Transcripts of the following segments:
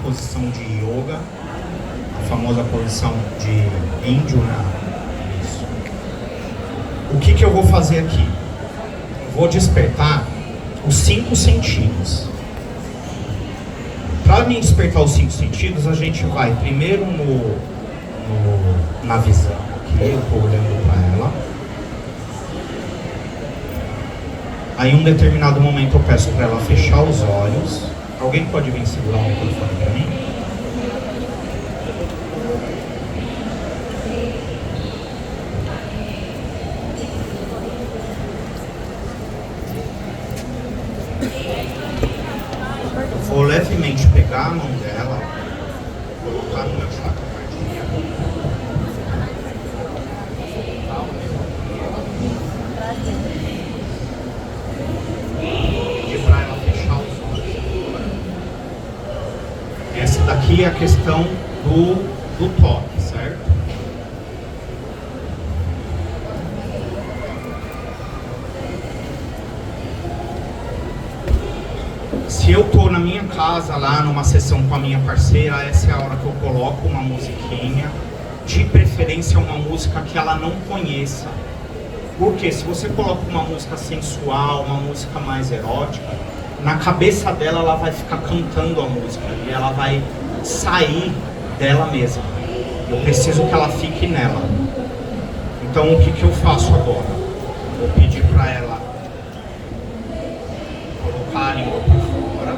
posição de yoga, a famosa posição de índio, né? Isso. O que eu vou fazer aqui? Vou despertar os 5 sentidos. Para me despertar os 5 sentidos, a gente vai primeiro na visão, aqui eu estou olhando para ela. Aí, em um determinado momento, eu peço para ela fechar os olhos. Alguém pode vir segurar o microfone para mim? Eu vou levemente pegar a mão dela, colocar no meu chakra cardíaco. Pedir para ela fechar os olhos agora. Essa daqui é a questão do toque, certo? Se eu tô na minha casa lá numa sessão com a minha parceira, essa é a hora que eu coloco uma musiquinha, de preferência uma música que ela não conheça. Porque se você coloca uma música sensual, uma música mais erótica, na cabeça dela ela vai ficar cantando a música e ela vai sair dela mesma. Eu preciso que ela fique nela. Então o que eu faço agora? Vou pedir para ela colocar a língua para fora,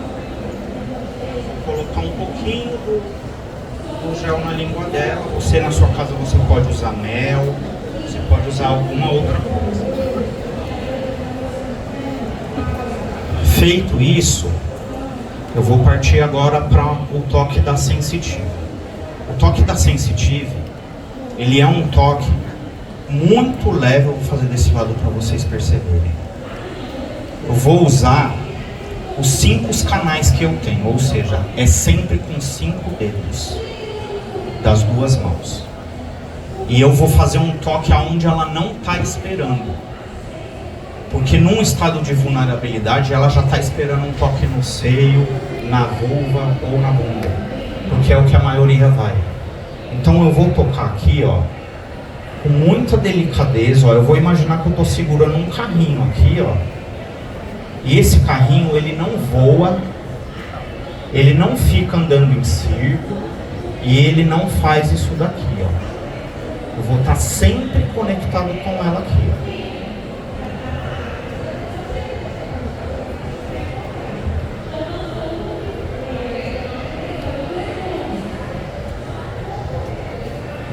vou colocar um pouquinho do gel na língua dela. Você na sua casa você pode usar mel, você pode usar alguma outra coisa. Feito isso, eu vou partir agora para o toque da sensitive. O toque da sensitive, ele é um toque muito leve. Eu vou fazer desse lado para vocês perceberem. Eu vou usar os 5 canais que eu tenho, ou seja, é sempre com 5 dedos das 2 mãos. E eu vou fazer um toque aonde ela não está esperando. Porque num estado de vulnerabilidade, ela já está esperando um toque no seio, na vulva ou na bunda. Porque é o que a maioria vai. Então eu vou tocar aqui, ó, com muita delicadeza, ó. Eu vou imaginar que eu estou segurando um carrinho aqui, ó. E esse carrinho, ele não voa, ele não fica andando em círculo e ele não faz isso daqui, ó. Eu vou estar sempre conectado com ela aqui, ó.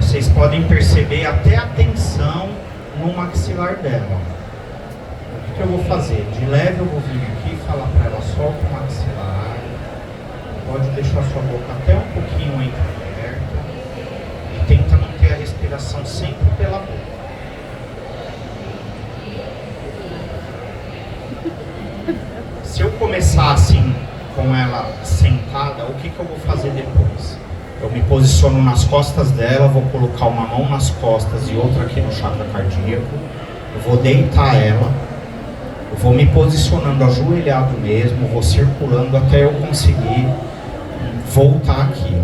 Vocês podem perceber até a tensão no maxilar dela. O que eu vou fazer? De leve eu vou vir aqui e falar para ela: solta o maxilar. Pode deixar sua boca até um pouquinho entreaberta. E tenta manter a respiração sempre pela boca. Se eu começar assim, com ela sentada, o que eu vou fazer depois? Eu me posiciono nas costas dela, vou colocar uma mão nas costas e outra aqui no chakra cardíaco. Eu vou deitar ela, eu vou me posicionando ajoelhado mesmo, vou circulando até eu conseguir voltar aqui.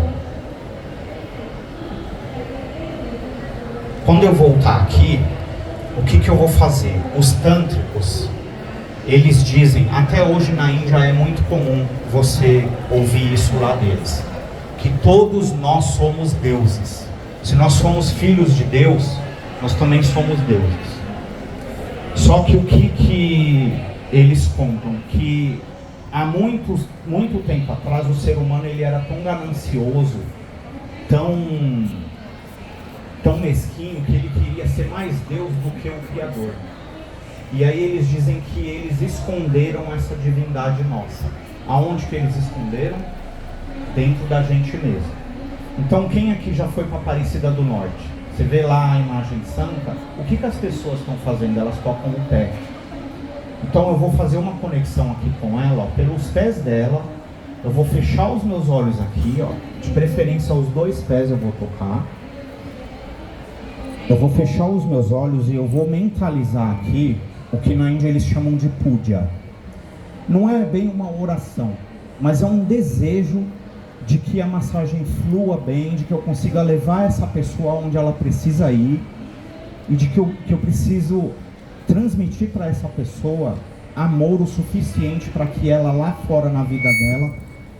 Quando eu voltar aqui, o que eu vou fazer? Os tântricos, eles dizem, até hoje na Índia é muito comum você ouvir isso lá deles, que todos nós somos deuses. Se nós somos filhos de Deus, nós também somos deuses. Só que o que eles contam? Que há muito tempo atrás o ser humano ele era tão ganancioso, tão mesquinho, que ele queria ser mais Deus do que o Criador. E aí eles dizem que eles esconderam essa divindade nossa. Aonde que eles esconderam? Dentro da gente mesmo. Então quem aqui já foi para Aparecida do Norte? Você vê lá a imagem santa, o que as pessoas estão fazendo? Elas tocam o pé. Então eu vou fazer uma conexão aqui com ela, ó, pelos pés dela. Eu vou fechar os meus olhos aqui, ó, de preferência os 2 pés eu vou tocar. Eu vou fechar os meus olhos e eu vou mentalizar aqui o que na Índia eles chamam de puja. Não é bem uma oração, mas é um desejo de que a massagem flua bem, de que eu consiga levar essa pessoa onde ela precisa ir, e de que eu preciso transmitir para essa pessoa amor o suficiente para que ela lá fora na vida dela,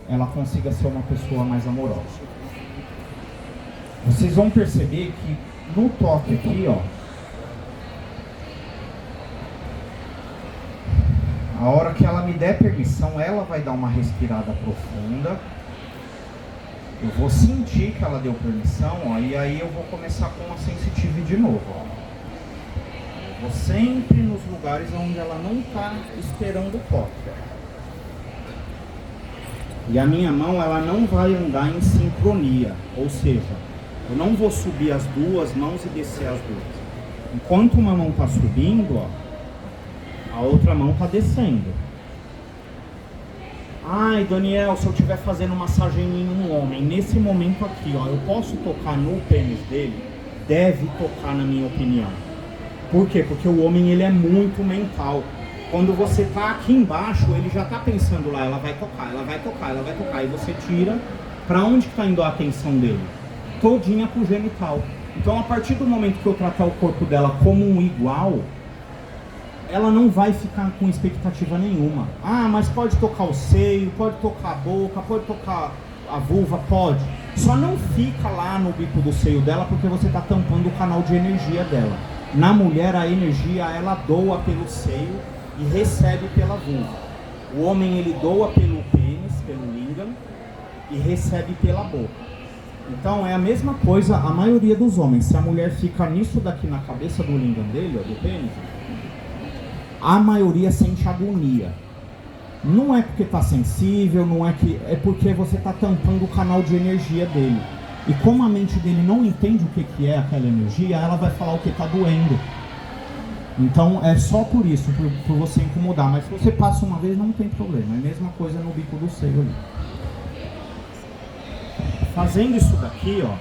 ela consiga ser uma pessoa mais amorosa. Vocês vão perceber que no toque aqui, ó, a hora que ela me der permissão, ela vai dar uma respirada profunda. Eu vou sentir que ela deu permissão, ó, e aí eu vou começar com a sensitive de novo, ó. Eu vou sempre nos lugares onde ela não está esperando o toque, ó. E a minha mão, ela não vai andar em sincronia, ou seja, eu não vou subir as duas mãos e descer as duas. Enquanto uma mão está subindo, ó, a outra mão está descendo. Ai, Daniel, se eu estiver fazendo massagem em um homem, nesse momento aqui, ó, eu posso tocar no pênis dele? Deve tocar, na minha opinião. Por quê? Porque o homem, ele é muito mental. Quando você está aqui embaixo, ele já está pensando lá, ela vai tocar, ela vai tocar, ela vai tocar. E você tira, para onde está indo a atenção dele? Todinha pro genital. Então, a partir do momento que eu tratar o corpo dela como um igual, ela não vai ficar com expectativa nenhuma. Ah, mas pode tocar o seio, pode tocar a boca, pode tocar a vulva, pode. Só não fica lá no bico do seio dela porque você está tampando o canal de energia dela. Na mulher, a energia, ela doa pelo seio e recebe pela vulva. O homem, ele doa pelo pênis, pelo lingam, e recebe pela boca. Então, é a mesma coisa a maioria dos homens. Se a mulher fica nisso daqui na cabeça do lingam dele, ó, do pênis, a maioria sente agonia. Não é porque está sensível, não é que... É porque você está tampando o canal de energia dele. E como a mente dele não entende o que é aquela energia, ela vai falar o que está doendo. Então é só por isso, por você incomodar. Mas se você passa uma vez, não tem problema. É a mesma coisa no bico do seio ali. Fazendo isso daqui, ó,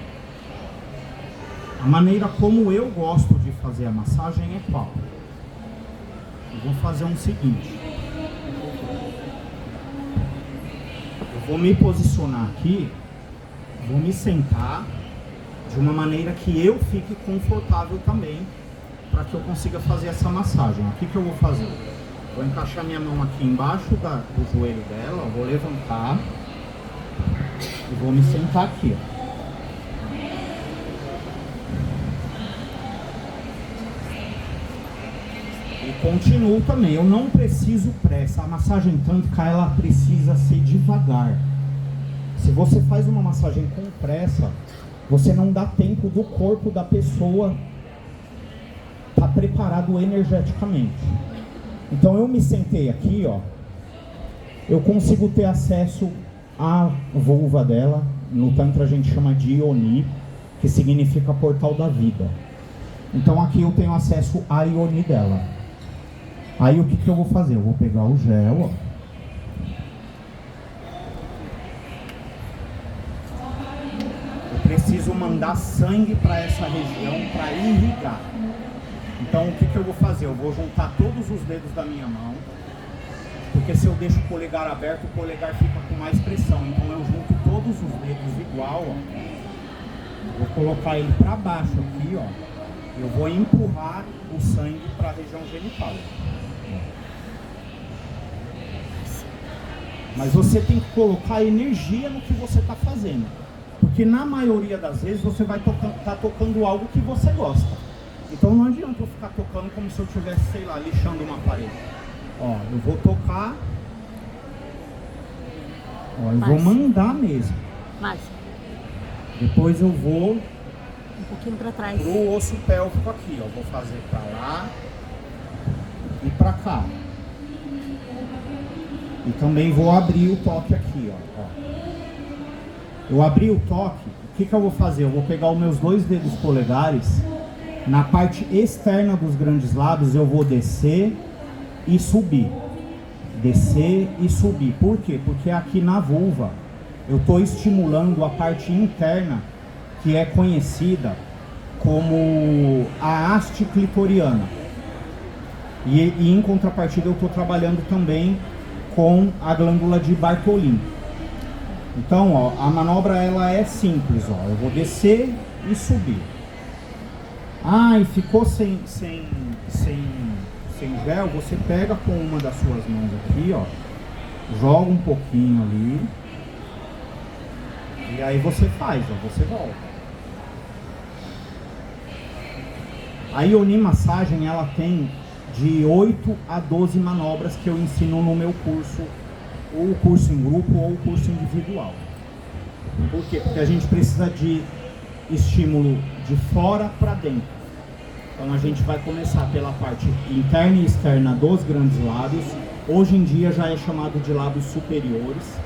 a maneira como eu gosto de fazer a massagem é qual? Eu vou fazer o seguinte. Eu vou me posicionar aqui, vou me sentar de uma maneira que eu fique confortável também, para que eu consiga fazer essa massagem. O que eu vou fazer? Vou encaixar minha mão aqui embaixo do joelho dela, vou levantar e vou me sentar aqui, ó. Continuo também, eu não preciso pressa. A massagem tântrica, ela precisa ser devagar. Se você faz uma massagem com pressa, você não dá tempo do corpo da pessoa estar preparado energeticamente. Então eu me sentei aqui, ó, eu consigo ter acesso à vulva dela. No Tantra a gente chama de Ioni, que significa portal da vida. Então aqui eu tenho acesso à Ioni dela. Aí o que eu vou fazer? Eu vou pegar o gel, ó. Eu preciso mandar sangue para essa região para irrigar. Então o que eu vou fazer? Eu vou juntar todos os dedos da minha mão, porque se eu deixo o polegar aberto, o polegar fica com mais pressão. Então eu junto todos os dedos igual, ó. Vou colocar ele para baixo aqui, ó. Eu vou empurrar o sangue para a região genital. Mas você tem que colocar energia no que você está fazendo. Porque na maioria das vezes você vai estar tocando algo que você gosta. Então não adianta eu ficar tocando como se eu estivesse, sei lá, lixando uma parede. Ó, eu vou tocar. Ó, eu vou mandar mesmo. Mais. Depois eu vou um pouquinho para trás. Pro osso pélvico aqui, ó. Vou fazer para lá e para cá. E também vou abrir o toque aqui, ó. Eu abri o toque, o que eu vou fazer? Eu vou pegar os meus 2 dedos polegares, na parte externa dos grandes lábios eu vou descer e subir. Descer e subir. Por quê? Porque aqui na vulva eu estou estimulando a parte interna, que é conhecida como a haste clitoriana. E em contrapartida eu estou trabalhando também com a glândula de Bartholin. Então, ó, a manobra ela é simples, ó. Eu vou descer e subir. Ah, e ficou sem gel, você pega com uma das suas mãos aqui, ó. Joga um pouquinho ali. E aí você faz, ó, você volta. A Yoni Massagem, ela tem de 8 a 12 manobras que eu ensino no meu curso, ou o curso em grupo ou o curso individual. Por quê? Porque a gente precisa de estímulo de fora para dentro. Então a gente vai começar pela parte interna e externa dos grandes lábios. Hoje em dia já é chamado de lábios superiores.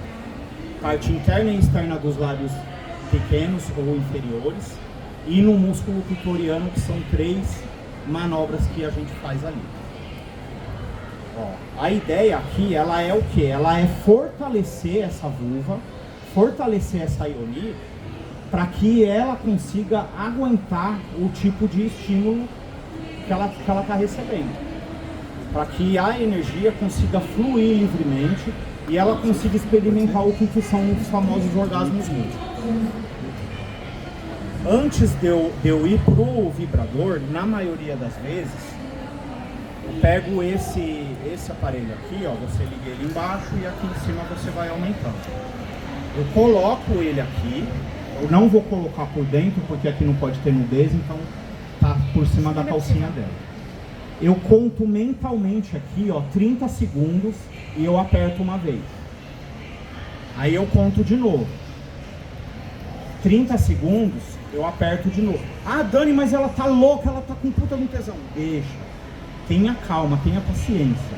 Parte interna e externa dos lábios pequenos ou inferiores. E no músculo clitoriano, que são 3 manobras que a gente faz ali. Ó, a ideia aqui, ela é o quê? Ela é fortalecer essa vulva, fortalecer essa Yoni, para que ela consiga aguentar o tipo de estímulo que ela está recebendo. Para que a energia consiga fluir livremente e ela consiga experimentar o que são os famosos orgasmos múltiplos. Antes de eu ir pro vibrador, na maioria das vezes, eu pego esse aparelho aqui, ó, você liga ele embaixo e aqui em cima você vai aumentando. Eu coloco ele aqui, eu não vou colocar por dentro porque aqui não pode ter nudez, então tá por cima da calcinha dela. Eu conto mentalmente aqui, ó, 30 segundos e eu aperto uma vez. Aí eu conto de novo. 30 segundos, eu aperto de novo. Ah, Dani, mas ela tá louca, ela tá com puta no tesão. Deixa. Tenha calma, tenha paciência.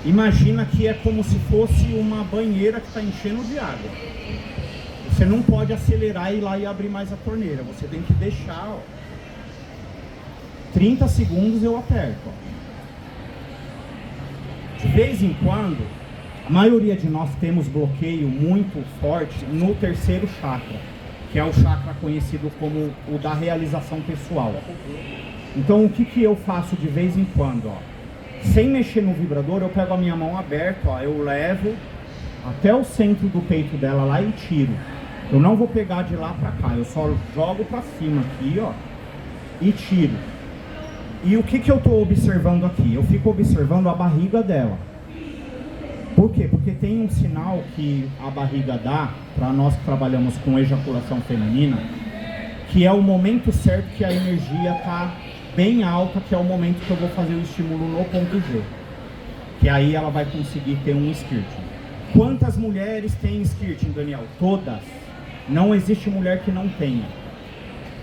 Imagina que é como se fosse uma banheira que está enchendo de água. Você não pode acelerar e ir lá e abrir mais a torneira. Você tem que deixar, ó. 30 segundos eu aperto, ó. De vez em quando, a maioria de nós temos bloqueio muito forte no terceiro chakra, que é o chakra conhecido como o da realização pessoal. Então o que eu faço de vez em quando, ó? Sem mexer no vibrador, eu pego a minha mão aberta, ó, eu levo até o centro do peito dela lá e tiro. Eu não vou pegar de lá pra cá, eu só jogo pra cima aqui, ó, e tiro. E o que eu tô observando aqui? Eu fico observando a barriga dela. Por quê? Porque tem um sinal que a barriga dá, para nós que trabalhamos com ejaculação feminina, que é o momento certo que a energia tá bem alta, que é o momento que eu vou fazer o estímulo no ponto G. Que aí ela vai conseguir ter um squirting. Quantas mulheres têm squirting, Daniel? Todas. Não existe mulher que não tenha.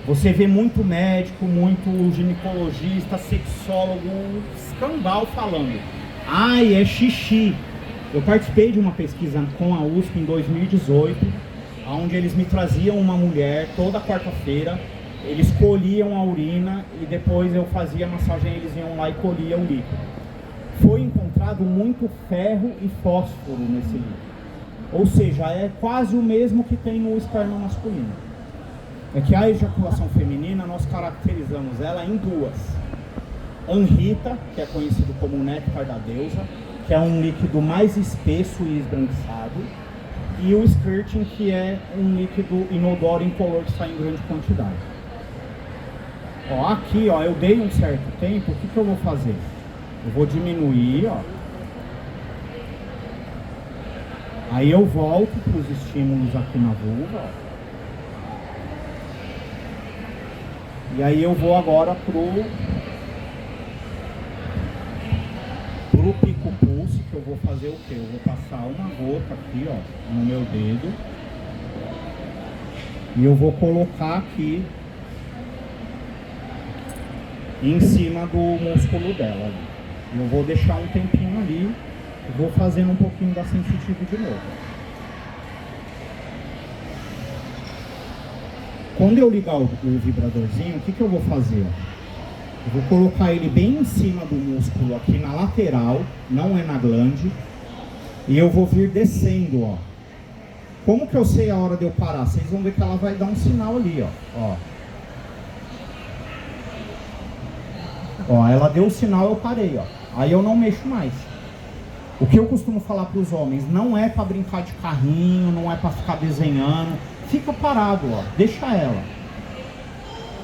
Você vê muito médico, muito ginecologista, sexólogo, escambau falando. Ai, é xixi. Eu participei de uma pesquisa com a USP em 2018, onde eles me traziam uma mulher toda quarta-feira, eles colhiam a urina e depois eu fazia massagem, eles iam lá e colhiam o líquido. Foi encontrado muito ferro e fósforo nesse líquido. Ou seja, é quase o mesmo que tem no esperma masculino. É que a ejaculação feminina, nós caracterizamos ela em duas. Anhita, que é conhecido como néctar da deusa, que é um líquido mais espesso e esbranquiçado, e o squirting, que é um líquido inodoro incolor que sai em grande quantidade. Ó, aqui, ó, eu dei um certo tempo, o que eu vou fazer? Eu vou diminuir, ó. Aí eu volto para os estímulos aqui na vulva, ó. E aí eu vou agora pro pico pulse, que eu vou fazer o quê? Eu vou passar uma gota aqui, ó, no meu dedo. E eu vou colocar aqui em cima do músculo dela. Eu vou deixar um tempinho ali e vou fazendo um pouquinho da sensitiva de novo. Quando eu ligar o vibradorzinho, o que eu vou fazer? Eu vou colocar ele bem em cima do músculo aqui na lateral, não é na glande, e eu vou vir descendo, ó. Como que eu sei a hora de eu parar? Vocês vão ver que ela vai dar um sinal ali, ó. Ó, ela deu o sinal, eu parei, ó. Aí eu não mexo mais. O que eu costumo falar para os homens, não é para brincar de carrinho, não é para ficar desenhando. Fica parado, ó, deixa ela.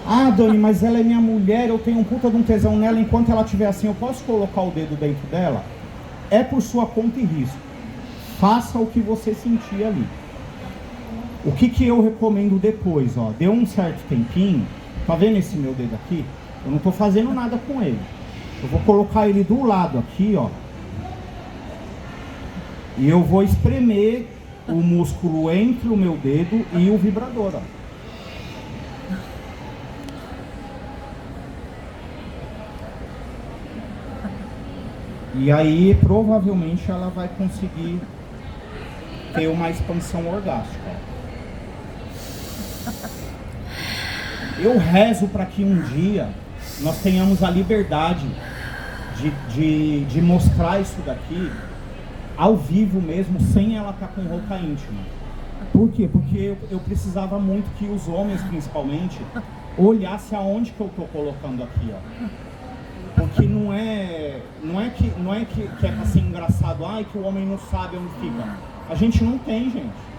Ah, Dani, mas ela é minha mulher, eu tenho um puta de um tesão nela, enquanto ela estiver assim, eu posso colocar o dedo dentro dela? É por sua conta e risco. Faça o que você sentir ali. O que eu recomendo depois, ó, deu um certo tempinho, tá vendo esse meu dedo aqui? Eu não tô fazendo nada com ele. Eu vou colocar ele do lado aqui, ó. E eu vou espremer o músculo entre o meu dedo e o vibrador, ó. E aí, provavelmente, ela vai conseguir ter uma expansão orgástica. Eu rezo para que um dia nós tenhamos a liberdade de mostrar isso daqui ao vivo mesmo, sem ela estar com roupa íntima. Por quê? Porque eu precisava muito que os homens, principalmente, olhassem aonde que eu estou colocando aqui, ó. Porque não é que é pra ser engraçado, ai, que o homem não sabe onde fica. A gente não tem, gente.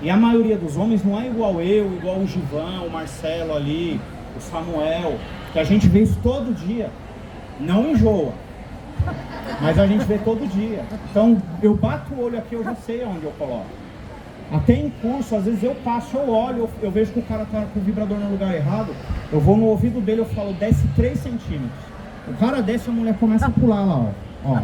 E a maioria dos homens não é igual eu, igual o Givão, o Marcelo ali, o Samuel, que a gente vê isso todo dia. Não enjoa, mas a gente vê todo dia. Então, eu bato o olho aqui, eu já sei onde eu coloco. Até em curso, às vezes eu passo, eu olho, eu vejo que o cara tá com o vibrador no lugar errado, eu vou no ouvido dele, eu falo, desce 3 centímetros. O cara desce, a mulher começa a pular lá, ó.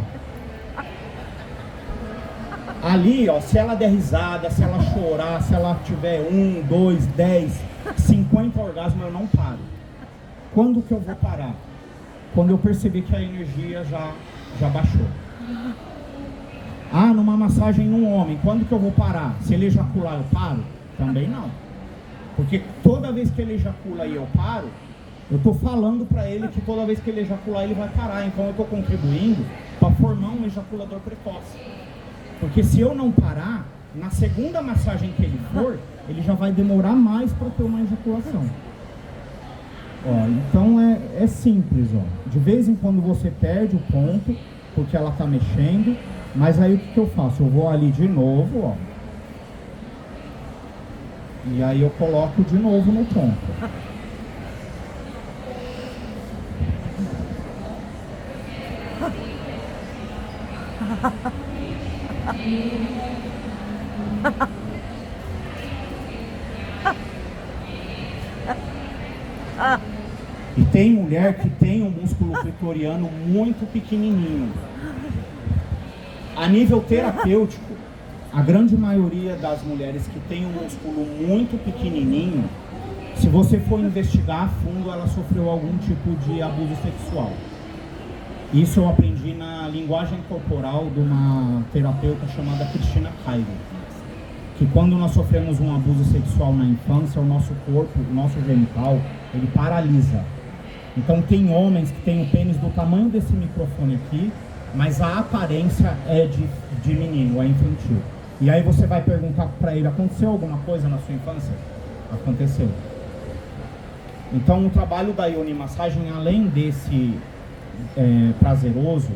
Ali, ó, se ela der risada, se ela chorar, se ela tiver 1, 2, 10, 50 orgasmos, eu não paro. Quando que eu vou parar? Quando eu perceber que a energia já baixou. Ah, numa massagem num homem, quando que eu vou parar? Se ele ejacular, eu paro? Também não. Porque toda vez que ele ejacula e eu paro, eu estou falando para ele que toda vez que ele ejacular, ele vai parar. Então eu estou contribuindo para formar um ejaculador precoce. Porque se eu não parar, na segunda massagem que ele for, ele já vai demorar mais para ter uma ejaculação. Ó, então é simples, ó. De vez em quando você perde o ponto, porque ela está mexendo. Mas aí o que eu faço? Eu vou ali de novo, ó. E aí eu coloco de novo no ponto. E tem mulher que tem um músculo clitoriano muito pequenininho. A nível terapêutico, a grande maioria das mulheres que tem um músculo muito pequenininho, se você for investigar a fundo, ela sofreu algum tipo de abuso sexual. Isso eu aprendi na linguagem corporal de uma terapeuta chamada Cristina Cairo. Que quando nós sofremos um abuso sexual na infância, o nosso corpo, o nosso genital, ele paralisa. Então tem homens que têm o pênis do tamanho desse microfone aqui, mas a aparência é de menino, é infantil. E aí você vai perguntar para ele, aconteceu alguma coisa na sua infância? Aconteceu. Então o trabalho da Yoni Massagem, além desse prazeroso,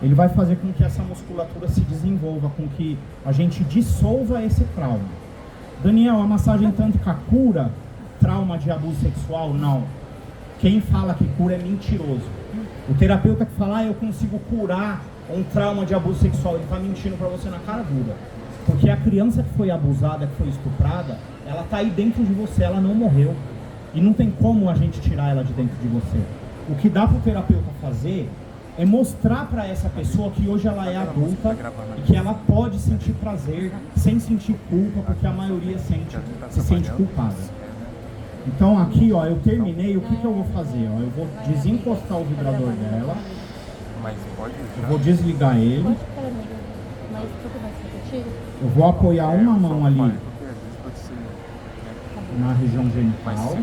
ele vai fazer com que essa musculatura se desenvolva, com que a gente dissolva esse trauma. Daniel, a massagem tântrica cura trauma de abuso sexual? Não. Quem fala que cura é mentiroso. O terapeuta que fala, eu consigo curar um trauma de abuso sexual, ele está mentindo para você na cara dura. Porque a criança que foi abusada, que foi estuprada, ela está aí dentro de você, ela não morreu. E não tem como a gente tirar ela de dentro de você. O que dá para o terapeuta fazer é mostrar para essa pessoa que hoje ela é adulta e que ela pode sentir prazer sem sentir culpa, porque a maioria se sente culpada. Então aqui, ó, eu terminei, o que eu vou fazer? Ó, eu vou desencostar o vibrador dela, eu vou desligar ele, eu vou apoiar uma mão ali na região genital.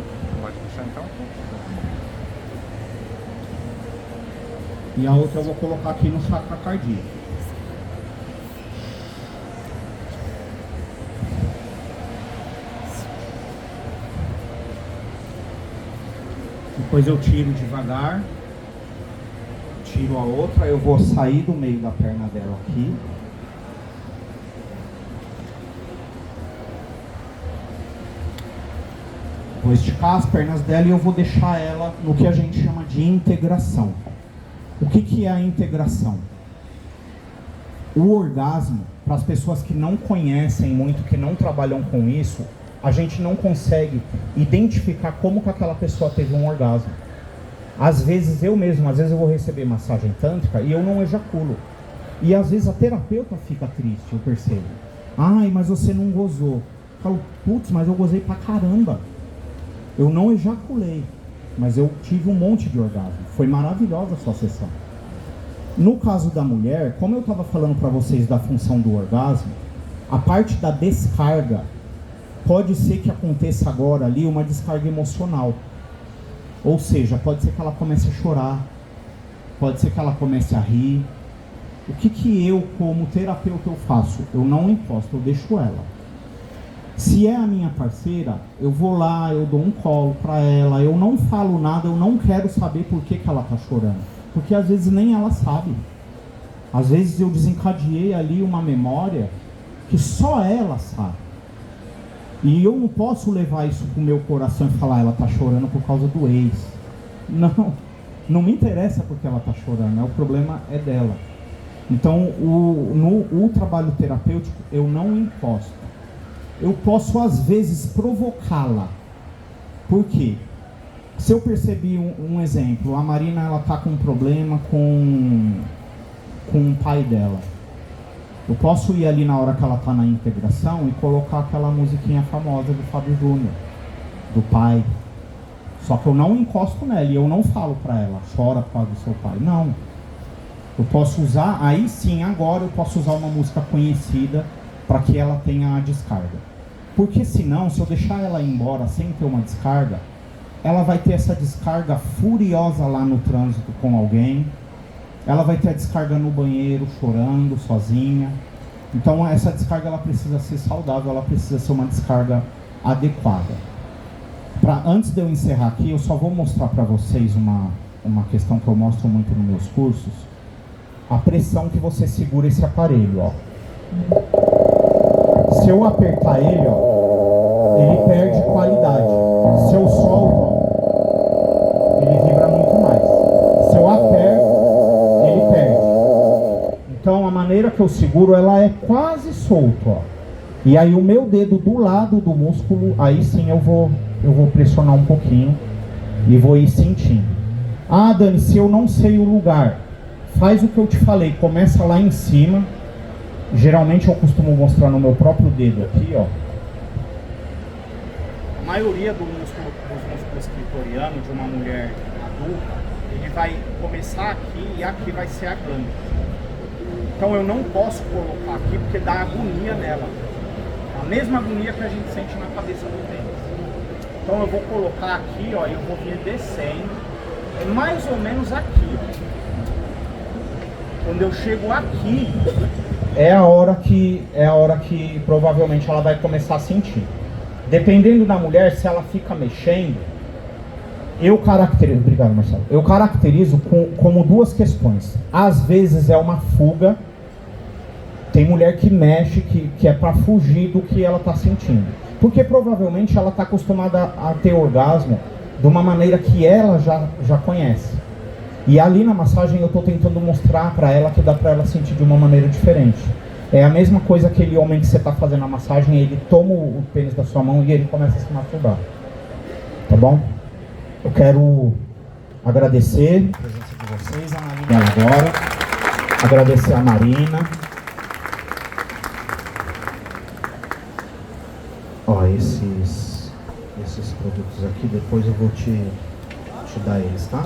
E a outra eu vou colocar aqui no chakra cardíaco. Depois eu tiro devagar. tiro a outra, eu vou sair do meio da perna dela aqui. Vou esticar as pernas dela e eu vou deixar ela no que a gente chama de integração. O que é a integração? O orgasmo, para as pessoas que não conhecem muito, que não trabalham com isso, a gente não consegue identificar como que aquela pessoa teve um orgasmo. Às vezes eu vou receber massagem tântrica e eu não ejaculo. E às vezes a terapeuta fica triste, eu percebo. Ai, mas você não gozou. Eu falo, putz, mas eu gozei pra caramba. Eu não ejaculei, mas eu tive um monte de orgasmo. Foi maravilhosa a sua sessão. No caso da mulher, como eu estava falando para vocês da função do orgasmo, a parte da descarga, pode ser que aconteça agora ali uma descarga emocional. Ou seja, pode ser que ela comece a chorar, pode ser que ela comece a rir. O que eu, como terapeuta, eu faço? Eu não encosto, eu deixo ela. Se é a minha parceira, eu vou lá, eu dou um colo para ela, eu não falo nada, eu não quero saber por que ela está chorando. Porque às vezes nem ela sabe. Às vezes eu desencadeei ali uma memória que só ela sabe. E eu não posso levar isso pro meu coração e falar, ela está chorando por causa do ex. Não me interessa porque ela está chorando, o problema é dela. Então, no trabalho terapêutico, eu não encosto. Eu posso, às vezes, provocá-la. Por quê? Se eu percebi um exemplo, a Marina ela tá com um problema com o pai dela. Eu posso ir ali na hora que ela tá na integração e colocar aquela musiquinha famosa do Fábio Júnior, do pai. Só que eu não encosto nela e eu não falo pra ela, chora por causa do seu pai. Não. Eu posso usar, aí sim, agora eu posso usar uma música conhecida para que ela tenha a descarga. Porque senão, se eu deixar ela ir embora sem ter uma descarga, ela vai ter essa descarga furiosa lá no trânsito com alguém, ela vai ter a descarga no banheiro, chorando, sozinha. Então essa descarga ela precisa ser saudável, ela precisa ser uma descarga adequada. Antes de eu encerrar aqui, eu só vou mostrar para vocês uma questão que eu mostro muito nos meus cursos. A pressão que você segura esse aparelho, ó. Se eu apertar ele, ó, ele perde qualidade. Se eu solto, ó, ele vibra muito mais. Se eu aperto, ele perde. Então a maneira que eu seguro, ela é quase solto, ó. E aí o meu dedo do lado do músculo, aí sim eu vou pressionar um pouquinho e vou ir sentindo. Ah, Dani, se eu não sei o lugar, faz o que eu te falei, começa lá em cima. Geralmente eu costumo mostrar no meu próprio dedo aqui, ó. A maioria dos músculos clitorianos de uma mulher adulta, ele vai começar aqui e aqui vai ser a glândula. Então eu não posso colocar aqui porque dá agonia nela. A mesma agonia que a gente sente na cabeça do tênis. Então eu vou colocar aqui, ó, e eu vou vir descendo, mais ou menos aqui, ó. Quando eu chego aqui, é a hora que provavelmente ela vai começar a sentir. Dependendo da mulher, se ela fica mexendo, obrigado, Marcelo. Eu caracterizo como duas questões. Às vezes é uma fuga. Tem mulher que mexe, que é para fugir do que ela está sentindo. Porque provavelmente ela está acostumada a ter orgasmo de uma maneira que ela já conhece. E ali na massagem eu estou tentando mostrar para ela que dá para ela sentir de uma maneira diferente. É a mesma coisa aquele homem que você está fazendo a massagem, ele toma o pênis da sua mão e ele começa a se masturbar. Tá bom? Eu quero agradecer a presença de vocês, a Marina agora. Agradecer a Marina. Ó, esses produtos aqui, depois eu vou te dar eles, tá?